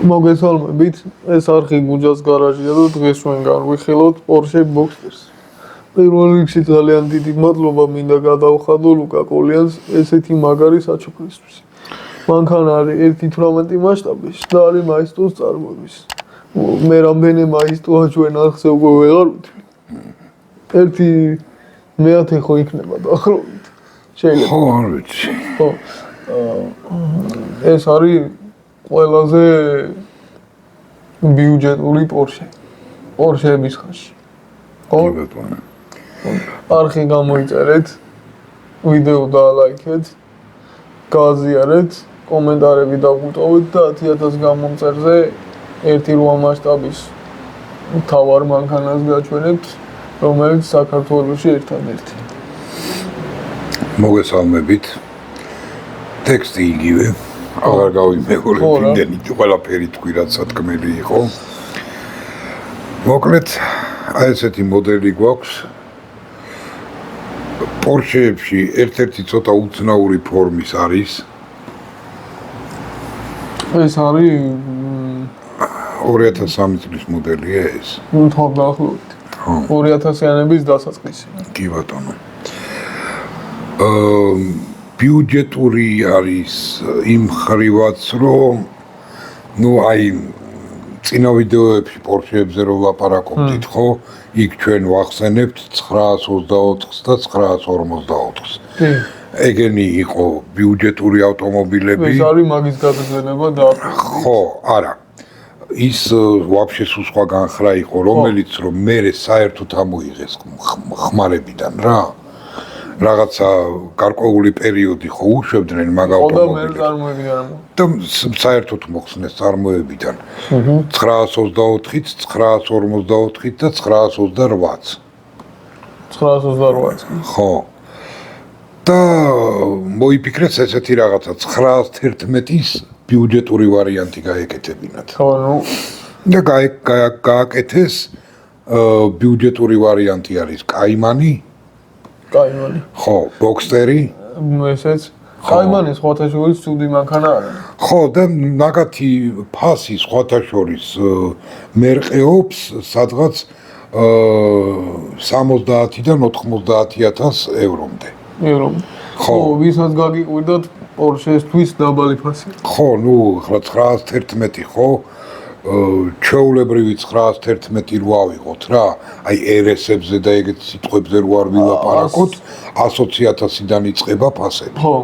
მოგესალმებით, ეს არხი გუჯას გარაჟია და დღეს ჩვენ განვიხილავთ Porsche Boxster-ს. პირველ რიგში ძალიან დიდი მადლობა მინდა გადავხადო ლუკა კოლიანს ესეთი მაგარი საჩუქრისთვის. მანქანა არის 1.18 მასშტაბის და არის მაისტოს წარმოების. მე რამდენი მაისტოა ჩვენ არხზე უკვე ვეღარ ვთვლი. ერთი მეათე ხო იქნება დაახლოებით. შეიძლება. ხო, არ ვიცი. ხო. ეს არის ყველაზე ბიუჯეტური Porsche-ების ხარში. ხო? არხი გამოიწერეთ, ვიდეო დაალაიქეთ, გააზიარეთ, კომენტარები დაგვიტოვეთ და 10,000 გამომწერზე 1.8 მასშტაბის მთავარ მანქანას გაჩვენებთ, რომელიც საქართველოში ერთადერთი. მოგესალმებით. ტექსტი იგივე. აღარ გავიმეორებ იმდენი ყველაფერი თქვი რაც სათქმელი იყო. მოკლედ აი ესეთი მოდელი გვაქვს. Porsche-ებში ერთ-ერთი ცოტა უცნაური ფორმის არის. ეს არის 2003 წლის მოდელია ეს. თქო დაახლოებით. 2000-იანების დასაწყისი. კი ბატონო. ბიუჯეტური არის იმ ხრივაც, რომ აი წინა ვიდეოებში Porsche-ებზე რო ლაპარაკობდით, ხო? იქ ჩვენ ვახსენებთ 924-ს და 954-ს. ეგენი იყო ბიუჯეტური ავტომობილები. ეს არის მაგის გაგრძელება და ხო, არა. ის ვაფშე სხვა განხრა იყო, რომელიც რომ მე საერთოდ ამოიღეს ხმარებიდან რა. რაღაცა გარკვეული პერიოდი ხო უშვებდნენ მაგ ავტომობილებს. და საერთოდ მოხსნეს წარმოებიდან. 924-ით, 954-ით და 928-ს. 928-ს. ხო. და მოიფიქრეს ესეთი რაღაცა 911-ის ბიუჯეტური ვარიანტი გაეკეთებინათ. ხო, ნუ და გააკეთეს ბიუჯეტური ვარიანტი არის Cayman-ი. Cayman-ი. ხო, Boxster-ი. ესეც Cayman-ის სხვათაშორის ცუდი მანქანა არის. ხო, და მაგათი ფასი სხვათაშორის მერყეობს სადღაც 70-დან 90,000 ევრომდე. ხო, ვისაც გაგიკვირდათ Porsche-ისთვის დაბალი ფასი. ხო, ნუ 911 ხო? ჩვეულებრივი 911 რო ავიღოთ რა, აი RS-ებზე და ეგეთ სიტყვებზე რო არ ვილაპარაკოთ, 120,000-დან იწყება ფასები. ხო.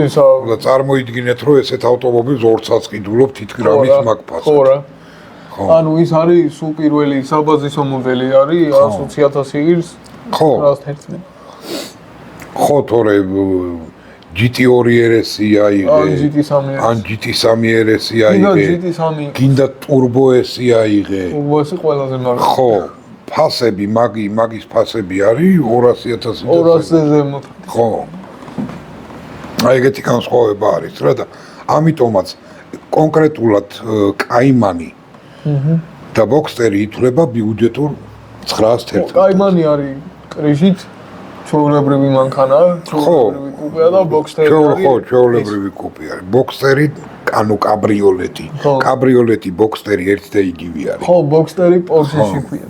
ისა წარმოიდგინეთ, რომ ესეთ ავტომობილს 200-ს ყიდულობ თითქმის რამის მაგ ფასად. ხო რა. ანუ ის არის სულ პირველი საბაზისო მოდელი არის 120,000 იღებს 911. ხო, თორე GT2 RS-ი აიღე. ან GT3 RS-ი აიღე. გინდა Turbo S-ი აიღე. Turbo S-ი ყველაზე მაგარი. ხო, ფასები, მაგის ფასები არის 200,000. 200-ზე ზემოთ. ხო. აი ეგეთი განსხვავება არის რა და ამიტომაც კონკრეტულად Cayman-ი და Boxster-ი ითვლება ბიუჯეტურ 911. Cayman-ი არის კრეჟით ჩვეულებრივი მანქანა, ჩვეულებრივი კუპეა და Boxster-ი არის. ხო, ჩვეულებრივი კუპე არის. Boxster-ი, ანუ კაბრიოლეტი. კაბრიოლეტი Boxster-ი ერთ და იგივე არის. ხო, Boxster-ი Porsche-ში ქვია.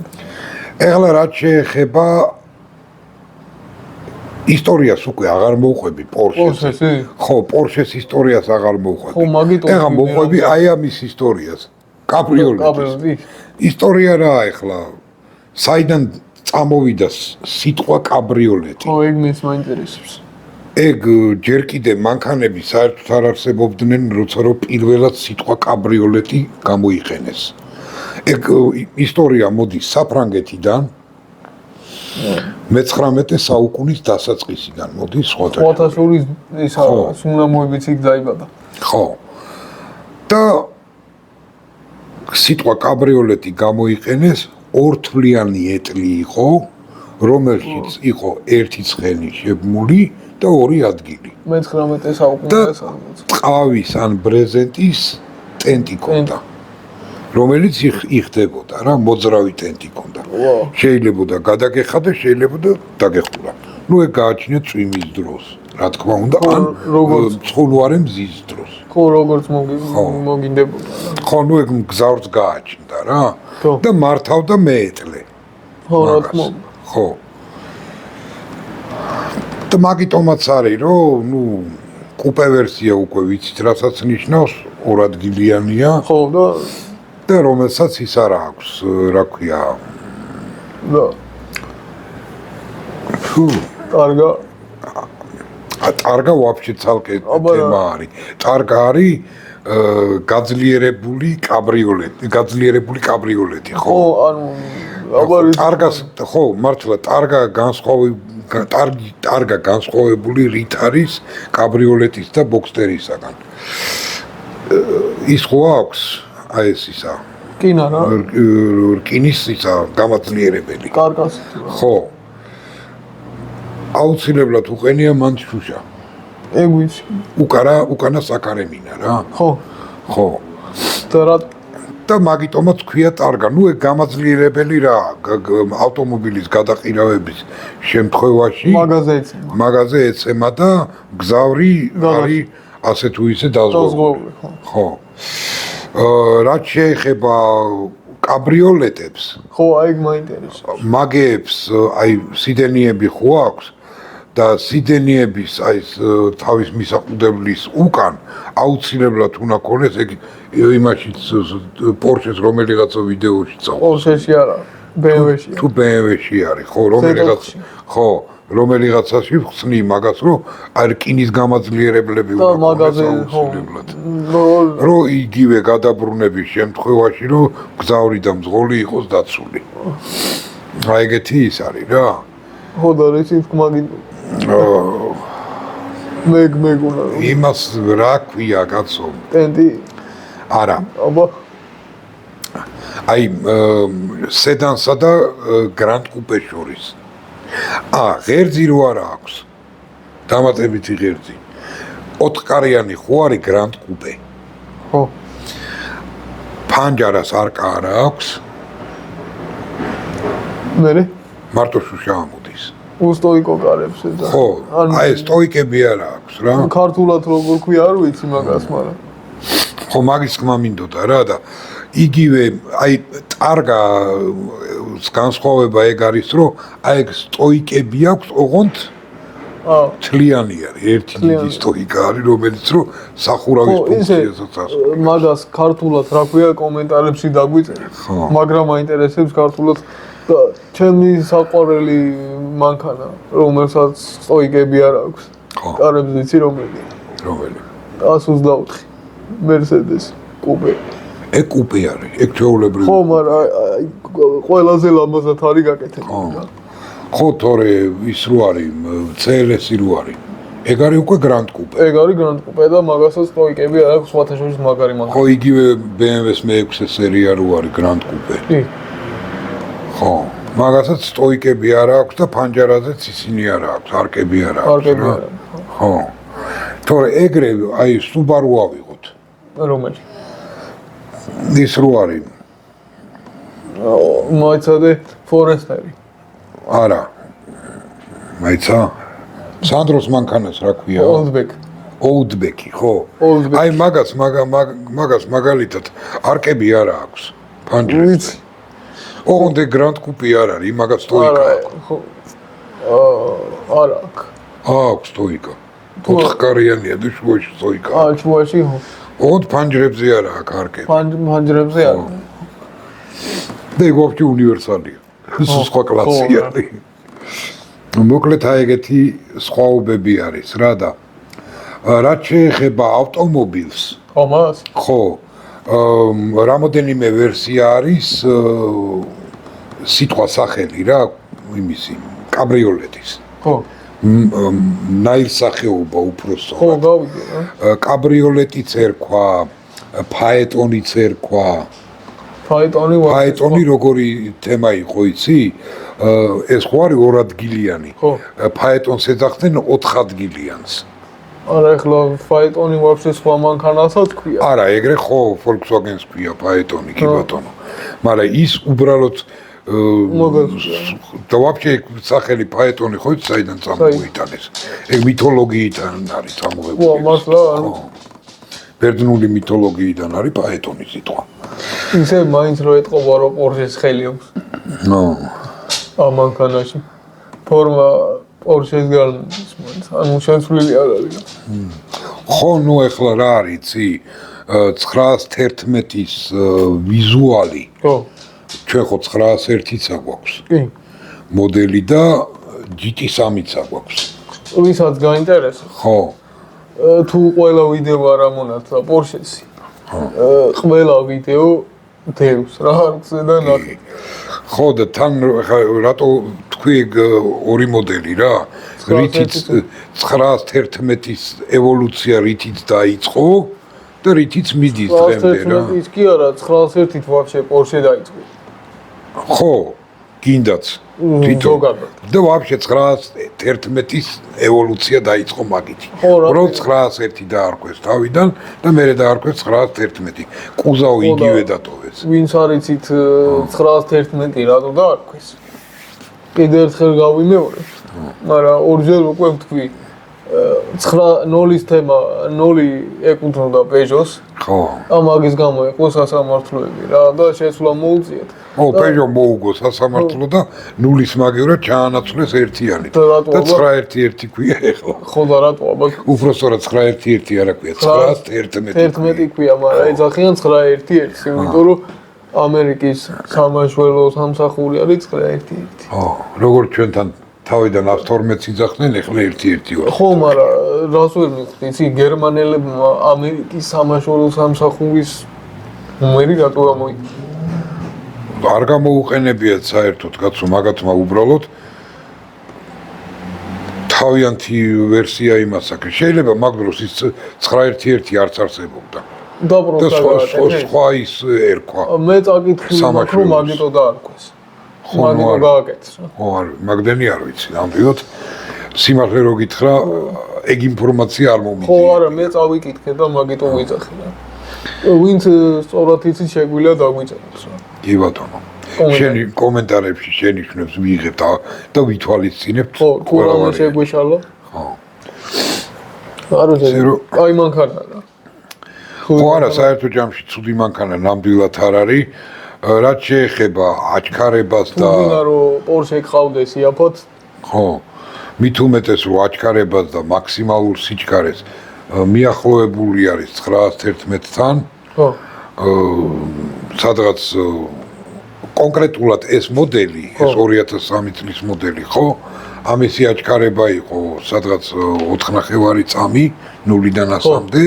ეხლა რაც შეეხება ისტორიას უკვე აღარ მოვყვები Porsche-ს. ხო, Porsche-ს ისტორიას აღარ მოვყვები. ხო, მაგიტო. ეხლა მოვყვები აი ამის ისტორიას. კაბრიოლეტის. ისტორია რა ეხლა? საიდან წამოვიდა სიტყვა კაბრიოლეტი. ხო, ეგ მეც მაინტერესებს. ეგ ჯერ კიდე მანქანები საერთოდ არ არსებობდნენ, როცა რომ პირველად სიტყვა კაბრიოლეტი გამოიყენეს. ეგ ისტორია მოდის საფრანგეთიდან. 19 საუკუნის დასაწყისიდან მოდის სხვათა შორის ისა სუნამოებიც იქ დაიბადა. ხო. და სიტყვა კაბრიოლეტი გამოიყენეს ორთვლიანი ეტლი იყო, რომელშიც იყო ერთი ცხენი შებმული და ორი ადგილი. 19 საუკუნეში წყავის ან ბრეზენტის ტენტი ჰქონდა. რომელიც იხდებოდა რა, მოძრავი ტენტი ჰქონდა. შეიძლება გადაგეხადა, შეიძლება დაგეხურა. ნუ ეგ გააჩნიათ წვიმის დროს. რა თქმა უნდა, ან ცხულვარე მზის დროს. ხო, როგორც მოგინდებოდა. ხო, ნუ ეგ მგზავრს გააჩნდა რა და მართავდა მეეტლე. ხო, რა თქმა უნდა. ხო. და მაგიტომაც არის, რომ ნუ კუპე ვერსია უკვე ვიცით, რასაც ნიშნავს, ორადგილიანია. ხო, და რომელსაც ის არ აქვს, რა ქვია. და კარგა. ტარგა вообще ცალკე თემა არის. ტარგა არის გაძლიერებული კაბრიოლეტი, ხო? ხო, ანუ ტარგას ხო, მართლა ტარგა განსხვავებული რით არის კაბრიოლეტის და ბოქსტერისაგან. ის ხო აქვს, აი ეს ისა. კინა რა? რკინის ისა გამაძლიერებელი. კარგას. ხო. აუცილებლად უყენია მან შუშა. ეგ ვიცი. უკანა საკარემინა რა. ხო. ხო. და მაგიტომაც ქვია ტარგა. ნუ ეგ გამაძლიერებელი რა ავტომობილის გადაყირავების შემთხვევაში მაღაზე ეცემა და გზავრი არის ასე თუ ისე დაზღვეული. ხო. რაც შეეხება კაბრიოლეტებს. ხო, აი მაინტერესებს. მაგეებს აი სიდენიები ხო აქვს და სიდენიების აი თავის მისაყუდებლის უკან აუცილებლად უნდა ქონდეს ეგ იმაშიც პორშეს რომელიღაცა ვიდეოში წავს. პორშეში არა, BMW-ში. თუ BMW-ში არის, ხო, რომელიღაცაში ხსნი მაგას, რომ აი რკინის გამაძლიერებლები უნდა ქონდეს აუცილებლად. რომ იგივე გადაბრუნების შემთხვევაში, რომ გზავრი და მძღოლი იყოს დაცული. აი ეგეთი ის არის რა. ხო და რითი თქმა მეგუნა. იმას რა ქვია კაცო? ტენტი? არა. აბა. აი სედანსა და გრანდ კუპეს შორის. ღერძი რო არა აქვს. დამატებითი ღერძი. 4-კარიანი ხო არის გრანდ კუპე. ხო. ფანჯარას არკა არა აქვს. მერე? მარტო შუშა ამოდის. უსტოიკო კარებს და. ხო, აი სტოიკები არა აქვს რა. ქართულად როგორ ქვია არ ვიცი მაგას, მაგრამ. ხო, მაგის ხმა მინდოდა რა და იგივე აი ტარგა განსხვავება ეგ არის, რომ აი ეგ სტოიკები აქვს, ოღონდ თლიანი არის, ერთი დიდი სტოიკა არის, რომელიც რომ სახურავის ფუნქციასაც აწვდის. მაგას ქართულად რა ქვია კომენტარებში დაგვიწერეთ, მაგრამ მაინტერესებს ქართულად და ჩემი საყვარელი მანქანა, რომელსაც სტოიკები არ აქვს. კარებს ვიცი რომელი? 124 Mercedes კუპე. ეგ კუპე არის, ეგ ჩვეულებრივი. ხო, მაგრამ ყველაზე ლამაზად არის გაკეთებული. ხო, თორე ის რო არის, CLS-ი რო არის. ეგ არის უკვე გრანდ კუპე. ეგ არის გრანდ კუპე და მაგასაც სტოიკები არ აქვს, სხვათა შორის მაგარი მანქანა. ხო, იგივე BMW-ს მე-6 სერია რო არის გრანდ კუპე. ხო, მაგასაც სტოიკები არ აქვს და ფანჯარაზეც ისინი არ აქვს, არკები არ აქვს. ხო. თორე ეგრე აი Subaru ავიღოთ. რომელი? ის რო არის. მოიცადე Forester-ი. არა. მაიცა? სანდროს მანქანას რა ქვია? Outback-ი, ხო. აი მაგას მაგალითად არკები არა აქვს. ფანჯრებს. ოღონდ გრანდ კუპი არ არის, მაგას სტოიკა აქვს. ხო. არა აქვს. აქვს სტოიკა. 4-კარიანია და შუაში სტოიკა. შუაში ხო. ოღონდ ფანჯრებზე არა აქვს არკები. ფანჯრებზე არა. და ეგ ვაფშე უნივერსალია. სხვა კლასი არის. მოკლედ აი ეგეთი სხვაობები არის რა და რაც შეეხება ავტომობილს. ხო, მას? ხო. რამოდენიმე ვერსია არის სიტყვა სახელი რა იმისი კაბრიოლეტის. ხო. ნაირსახეობა უფრო სწორად. ხო, გავიგე რა. კაბრიოლეტიც ერქვა, ფაეტონიც ერქვა. ფაეტონი როგორი თემა იყო იცი? ეს ხო არის 2-ადგილიანი. ფაეტონს ეძახდნენ 4-ადგილიანს. არა, ეხლა ფაეტონი ვაფშე სხვა მანქანასაც ქვია. არა, ეგრე ხო Volkswagen-ს ქვია ფაეტონი, კი ბატონო. მაგრამ ის უბრალოდ და ვაფშე სახელი ფაეტონი ხო იცი საიდან წამოიტანეს? ეგ მითოლოგიიდან არის წამოღებული. ვა, მართლა? ბერძნული მითოლოგიიდან არის ფაეტონი სიტყვა. ისე მაინც რო ეტყობა რომ პორშეს ხელი აქვს. ნო. ამ მანქანაში ფორმა პორშესგან ისმის, ანუ შეცვლილი არ არის. ხო, ნუ ეხლა რა არის, იცი? 911-ის ვიზუალი. ხო. ჩვენ ხო 901-იც აგვაქვს. კი. მოდელი და GT3-იც აგვაქვს. ვისაც გაინტერესებს. ხო. თუ ყველა ვიდეო არ ამონათ პორშესი. ყველა ვიდეო დევს რა არცე და ნახე. ხო და თან რატო თქვი ორი მოდელი რა? რითიც 911-ის ევოლუცია რითიც დაიწყო და რითიც მიდის დღემდე რა. 911-ის კი არა, 901-ით ვაფშე პორშე დაიწყო. ხო, გინდაც თვითონ და ვაფშე 911-ის ევოლუცია დაიწყო მაგით. რო 901 დაარქვეს თავიდან და მერე დაარქვეს 911. კუზაო იგივე დატოვეს. ვინც არიცით 911 რატო დაარქვეს? კიდე ერთხელ გავიმეორებ. მაგრამ ორჯერ უკვე ვთქვი 9-0-ის თემა 0 ეკუთვნოდა პეჟოს. ხო. ამაგის გამო იყო სასამართლოები რა და შეცვლა მოუწიეთ. ო, პეჟო მოუგო სასამართლო და 0-ის მაგივრად ჩაანაცვლეს ერთიანით. და 911 ქვია ეხლა. ხო და რატო აბა? უბრალოდ 911 არ აქვია, 911. 11 ქვია, მაგრამ ეძახიან 911, იმიტომ რომ ამერიკის სამაშველო სამსახური არის 911. ო, როგორ ჩვენთან თავიდან 112-ს იძახდნენ, ეხლა 11 ვარ. ხო, მაგრამ რას ვერ მიხდი, იცი, გერმანელებმა ამერიკის სამაშველო სამსახურის ნომერი რატო გამოიყენა? არ გამოუყენებიათ საერთოდ კაცო მაგათმა უბრალოდ თავიანთი ვერსია იმას აქვს. შეიძლება მაგ დროს ის 911 არც არსებობდა. და პროსტა სხვა ის ერქვა. მე წაკითხი რომ მაგიტო დაარქვეს. მაგიტო გააკეთეს რა. ხო, მაგდენი არ ვიცი, ამბობთ. სიმართლე რო გითხრა, ეგ ინფორმაცია არ მომიძია. ხო, არა, მე წავიკითხე და მაგიტო ვიძახე რა. ვინც სწორად იცის შეგვიძლია დაგვიწეროს რა. კი ბატონო. შენი კომენტარებში შენიშვნებს ვიღებ და ვითვალისწინებთ. ხო, ყურამე შეგვეშალა. ხო. არა, კაი მანქანა რა. ხო, არა, საერთოდ ჯამში ცუდი მანქანა ნამდვილად არ არის. რაც შეეხება აჩქარებას და თუმცა რომ პორშე გყავდეს იაფოთ. ხო. მით უმეტეს რომ აჩქარებას და მაქსიმალურ სიჩქარეს მიახლოებული არის 911-თან. ხო. სადღაც კონკრეტულად ეს მოდელი, ეს 2003 წლის მოდელი, ხო? ამისი აჩქარება იყო სადღაც 4.5 წამი 0-დან 100-მდე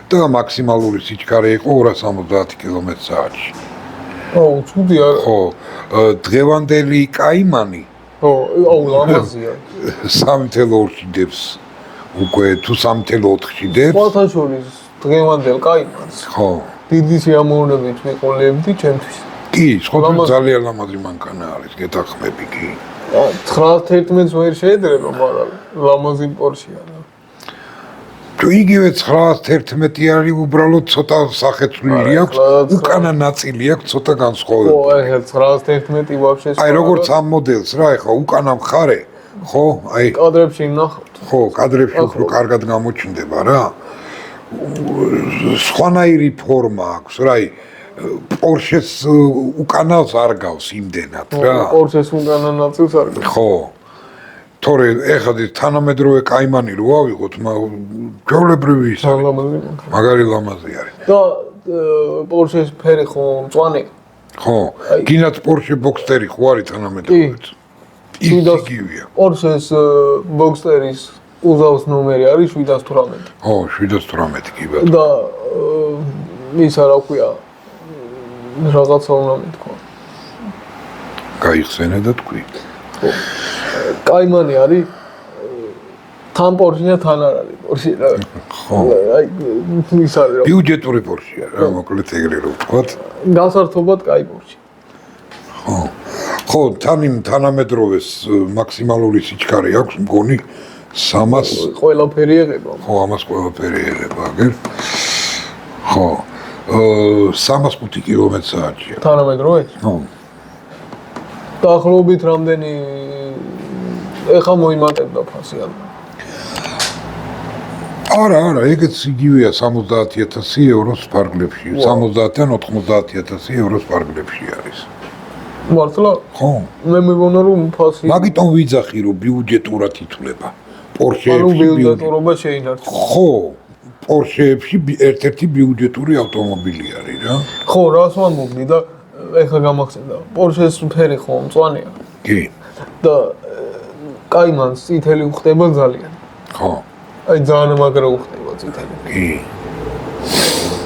და მაქსიმალური სიჩქარე იყო 270 კმ/სთ. ო, ცუდი არა. ხო, დღევანდელი კაიმანი. ხო, აუ, ლამაზია. 3.2-ში დებს. უკვე თუ 3.4-ში დებს. სხვათა შორის დღევანდელ კაიმანს. ხო. დიდი სიამოვნებით ვიყოლებდი ჩემთვის. კი, სხვა ძალიან ლამაზი მანქანა არის, გეთახმები კი. 911-ს ვერ შეედრება, მაგრამ ლამაზი პორშეა რა. თუ იგივე 911 არის, უბრალოდ ცოტა სახეცვლილი აქვს, უკანა ნაწილი აქვს ცოტა განსხვავებული. ხო, ეხლა 911 ვაფშე. აი, როგორც ამ მოდელს რა, ეხლა უკანა მხარე, ხო, აი კადრებში ნახავთ. ხო, კადრებში უფრო კარგად გამოჩნდება რა. სხვანაირი ფორმა აქვს, რა, აი პორშეს უკანას არ გავს იმდენად რა. პორშეს უკანა ნაწილს არ გავს. ხო. თორე ეხლა თანამედროვე კაიმანი რო ავიღოთ, ჩვეულებრივი ის არის. მაგარი ლამაზი არის. და პორშეს ფერი ხო მწვანე? ხო. გინდათ პორშე ბოქსტერი ხო არის თანამედროვეც? იგივეა. პორშეს ბოქსტერის უზავს ნომერი არის 718. ხო, 718 კი ბატონო. და ისა რა ქვია? რაღაცა უნდა მეთქვა. გაიხსენე და თქვი. ხო. კაიმანი არის თან პორშეა თან არ არის პორშე რა. ხო. აი ის არის რა. ბიუჯეტური პორშეა რა, მოკლედ ეგრე რო ვთქვათ. გასართობად კაი პორშე. ხო. ხო, თანამედროვეს მაქსიმალური სიჩქარე აქვს, მგონი 300 ყველაფერი եղება. ხო, ამას ყველაფერი եղება, აგერ. ხო. 305 კმ/სთ-ია. თანამედროვე? ხო. დაახლოებით რამდენი ეხა მოიმატებდა ფასი ან არა, ეგეც იგივეა 70,000 ევროს ფარგლებში. 70-დან 90,000 ევროს ფარგლებში არის. მართლა? ხო. მე მეგონა რომ ფასი მაგიტომ ვიძახი რომ ბიუჯეტურად ითვლება. პორშეებში ანუ ბიუჯეტურობა შეინარჩუნა. ხო, პორშეებში ერთ-ერთი ბიუჯეტური ავტომობილი არის რა. ხო, რას ვამბობდი და ეხა გამახსენდა. პორშეს ფერი ხო მწვანეა კი. და კაიმანს წითელი უხდება ძალიან. ხო. აი ძალიან მაგრა უხდება წითელი. კი.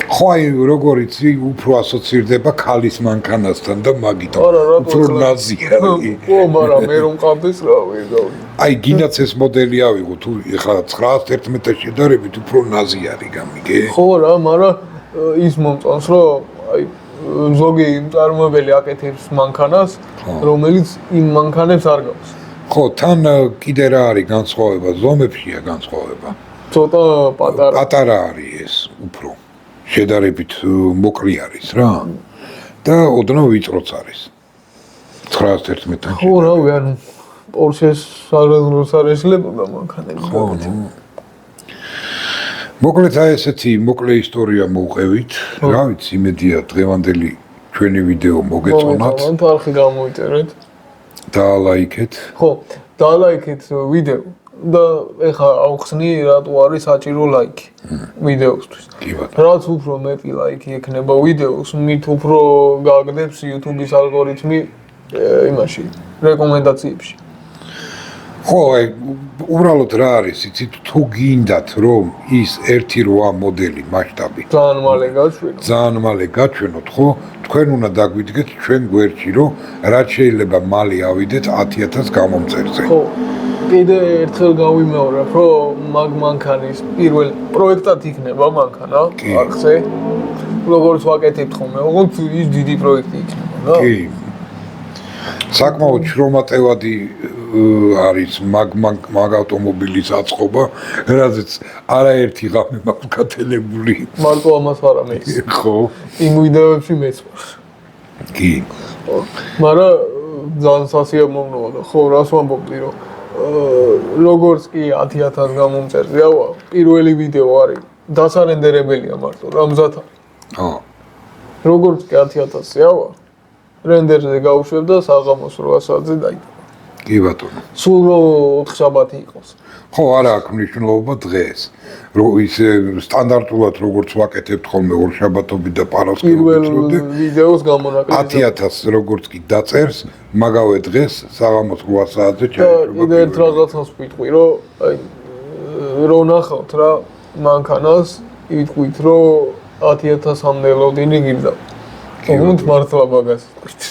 ხო, აი როგორ იცი, უფრო ასოცირდება ქალის მანქანასთან და მაგით არა, უფრო ნაზია. ხო, მაგრამ მე რომ ყავდეს რა ვიღავი. აი გინდაც ეს მოდელი ავიღო თუ ეხლა 911-თან შედარებით უფრო ნაზი არის გამიგე. ხო რა, მაგრამ ის მომწონს რომ აი ზოგი მწარმოებელი აკეთებს მანქანას, რომელიც იმ მანქანებს არ გავს. ხო, თან კიდე რა არის განსხვავება, ზომებშია განსხვავება. ცოტა პატარა. პატარა არის ეს უფრო. შედარებით მოკლე არის რა. და ოდნავ ვიწროც არის. 911-თან. ხო, რავი, ანუ პორშეს საგრძნოს არ ეშლებოდა მანქანები. ხო, ნუ. მოკლედ აი ესეთი მოკლე ისტორია მოვყევით. რა ვიცი, იმედია დღევანდელი ჩვენი ვიდეო მოგეწონათ. ხო, თარხი გამოიწერეთ. დაალაიქეთ. ხო, დაალაიქეთ ვიდეო და ეხა ავხსნი რატო არის საჭირო ლაიქი ვიდეოსთვის. კი ბატონო. რაც უფრო მეტი ლაიქი ექნება ვიდეოს, მით უფრო გააგდებს YouTube-ის ალგორითმი იმაში, რეკომენდაციებში. ხო, აი უბრალოდ რა არის, იცით, თუ გინდათ რომ ის 1.8 მოდელი მასშტაბი ძალიან მალე გაჩვენო. ძალიან მალე გაჩვენოთ, ხო? თქვენ უნდა დაგვიდგეთ ჩვენ გვერდში, რომ რაც შეიძლება მალე ავიდეთ 10,000 გამომწერზე. ხო, კიდე ერთხელ გავიმეორებ, რომ მაგ მანქანის პირველ პროექტად იქნება მანქანა არხზე. როგორც ვაკეთებთ ხოლმე, როგორც ის დიდი პროექტი იქნება, რა? კი. საკმაოდ შრომატევადი არის მაგ ავტომობილის აწყობა, რადგან არაერთი ღამე მაქვს გათელებული. მარტო ამას არ ამეც. ხო. იმ ვიდეოებში მეც ვარ. კი. მაგრამ ძალიან სასიამოვნოა და ხო, რას ვამბობდი, რომ როგორც კი 10,000 გამომწერზეა, პირველი ვიდეო არის დასარენდერებელია მარტო, რამზად არის. ხო. როგორც კი 10,000-ია, რენდერზე გავუშვებ და საღამოს 8 საათზე დაიწყო. კი ბატონო. სულ 4 შაბათი იყოს. ხო, არა აქვს მნიშვნელობა დღეს. ის სტანდარტულად როგორც ვაკეთებთ ხოლმე ორშაბათობით და პირველ პარასკევებიცოდე. ვიდეოს გამონაკლისი. 10,000 როგორც კი დაწერს, მაგავე დღეს საღამოს 8 საათზე ჩაიშვება. კიდე ერთ რაღაცას ვიტყვი, რომ აი რო ნახავთ რა მანქანას, იტყვით, რომ 10,000-მდე ლოდინი გინდა. თუმცა მართლა მაგას ვიტყვით.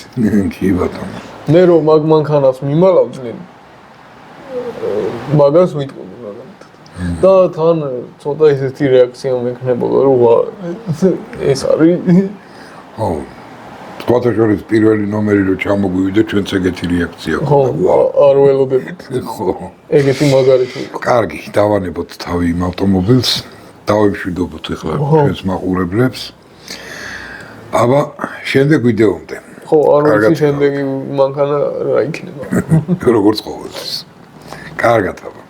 კი ბატონო. მე რომ მაგ მანქანას მიმალავდნენ, მაგას ვიტყვი მაგალითად. და თან ცოტა ისეთი რეაქცია მექნებოდა, რომ ეს არის ხო. თქვათაშორის პირველი ნომერი რო ჩამოგვივიდა, ჩვენც ეგეთი რეაქცია ხო, არ ველოდებით. ხო. ეგეთი მაგარითი იყო. კარგი, დავანებოთ თავი იმ ავტომობილს, დავემშვიდობოთ ახლა ჩვენს მაყურებლებს. აბა, შემდეგ ვიდეომდე. ხო, არ ვიცი შემდეგი მანქანა რა იქნება. როგორც ყოველთვის. კარგად აბა.